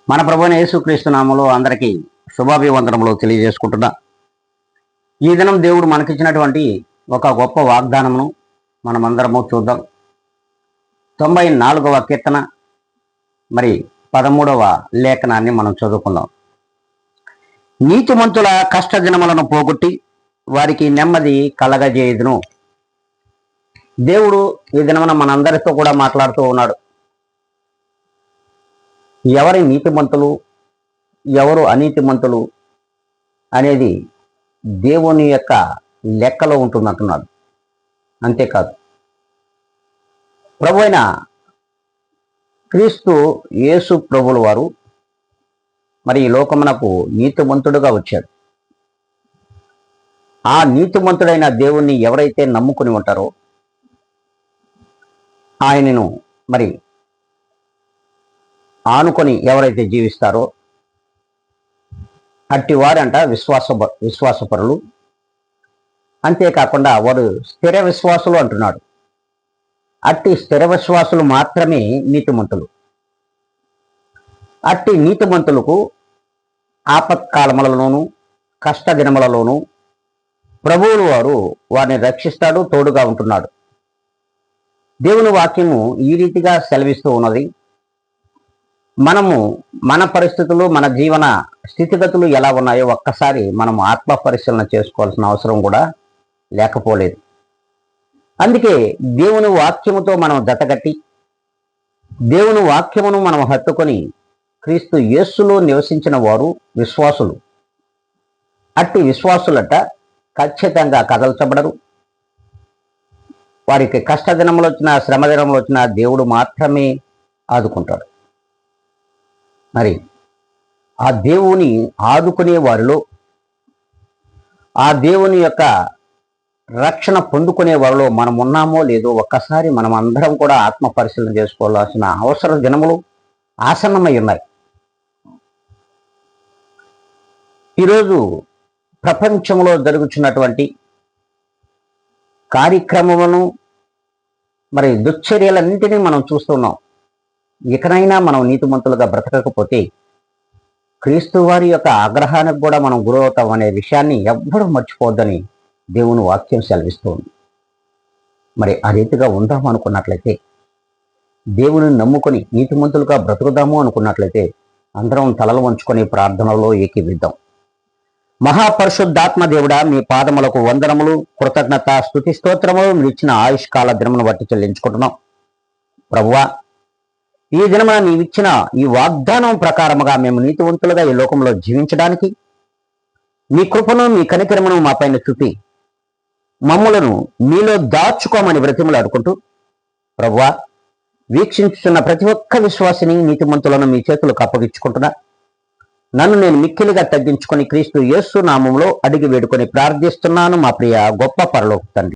మన ప్రభువైన యేసుక్రీస్తు నామములో అందరికీ శుభాభివందనములు తెలియజేసుకుంటున్నా. ఈ దినం దేవుడు మనకిచ్చినటువంటి ఒక గొప్ప వాగ్దానమును మనమందరము చూద్దాం. 94వ కీర్తన మరి 13వ లేఖనాన్ని మనం చదువుకుందాం. నీతిమంతుల కష్టదినములను పోగొట్టి వారికి నెమ్మది కలగజేయుదును. దేవుడు ఈ దినమున మనందరితో కూడా మాట్లాడుతూ ఉన్నాడు. ఎవరి నీతిమంతులు, ఎవరు అనీతిమంతులు అనేది దేవుని యొక్క లెక్కలో ఉంటుందంటున్నాడు. అంతేకాదు, ప్రభు అయిన క్రీస్తు యేసు ప్రభుల వారు మరి ఈ లోకమునకు నీతిమంతుడుగా వచ్చాడు. ఆ నీతిమంతుడైన దేవుణ్ణి ఎవరైతే నమ్ముకుని ఉంటారో ఆయనను మరి ఆనుకొని ఎవరైతే జీవిస్తారో అట్టి వారంట విశ్వాసపరులు. అంతేకాకుండా వారు స్థిర విశ్వాసులు అంటున్నాడు. అట్టి స్థిర విశ్వాసులు మాత్రమే నీతిమంతులు. అట్టి నీతిమంతులకు ఆపత్కాలములలోనూ కష్టదినములలోనూ ప్రభువులు వారు వారిని రక్షిస్తాడు, తోడుగా ఉంటున్నాడు. దేవుని వాక్యము ఈ రీతిగా సెలవిస్తూ ఉన్నది. మనము మన పరిస్థితులు, మన జీవన స్థితిగతులు ఎలా ఉన్నాయో ఒక్కసారి మనం ఆత్మ పరిశీలన చేసుకోవాల్సిన అవసరం కూడా లేకపోలేదు. అందుకే దేవుని వాక్యముతో మనం జతగట్టి దేవుని వాక్యమును మనం హత్తుకొని క్రీస్తు యేసులో నివసించిన వారు విశ్వాసులు. అట్టి విశ్వాసులట ఖచ్చితంగా కదల్చబడరు. వారికి కష్టదినములు వచ్చినా, శ్రమదినములు వచ్చినా దేవుడు మాత్రమే ఆదుకుంటాడు. మరి ఆ దేవుని ఆదుకునే వారిలో, ఆ దేవుని యొక్క రక్షణ పొందుకునే వారిలో మనం ఉన్నామో లేదో ఒక్కసారి మనం అందరం కూడా ఆత్మ పరిశీలన చేసుకోవాల్సిన అవసర దినములు ఆసన్నమై ఉన్నాయి. ఈరోజు ప్రపంచంలో జరుగుతున్నటువంటి కార్యక్రమములను మరి దుశ్చర్యలన్నింటినీ మనం చూస్తున్నాం. ఇకనైనా మనం నీతిమంతులుగా బ్రతకకపోతే క్రీస్తు వారి యొక్క ఆగ్రహానికి కూడా మనం గురవుతాం అనే విషయాన్ని ఎవ్వరూ మర్చిపోవద్దని దేవుని వాక్యం సెలవిస్తుంది. మరి ఆ రీతిగా ఉందాం అనుకున్నట్లయితే, దేవుని నమ్ముకొని నీతిమంతులుగా బ్రతుకుదాము అనుకున్నట్లయితే అందరం తలలు వంచుకొని ప్రార్థనలో ఏకీవిద్దాం. మహాపరిశుద్ధాత్మ దేవుడా, మీ పాదములకు వందనములు, కృతజ్ఞత, స్తుతి స్తోత్రములు మీరు ఇచ్చిన ఆయుష్కాల దినమును బట్టి చెల్లించుకుంటున్నాం. ప్రభువా, ఈ దినమున నీవిచ్చిన ఈ వాగ్దానం ప్రకారముగా మేము నీతివంతులుగా ఈ లోకంలో జీవించడానికి మీ కృపను, మీ కనికరమును మా పైన చూపి మమ్ములను మీలో దాచుకోమని బ్రతిమలాడుకుంటూ, ప్రభువా, వీక్షించుతున్న ప్రతి ఒక్క విశ్వాసిని, నీతిమంతులను మీ చేతులకు అప్పగించుకుంటున్నా. నన్ను నేను మిక్కిలిగా తగ్గించుకొని క్రీస్తు యేసు నామములో అడిగి వేడుకొని ప్రార్థిస్తున్నాను మా ప్రియ గొప్ప పరలోక తండ్రి.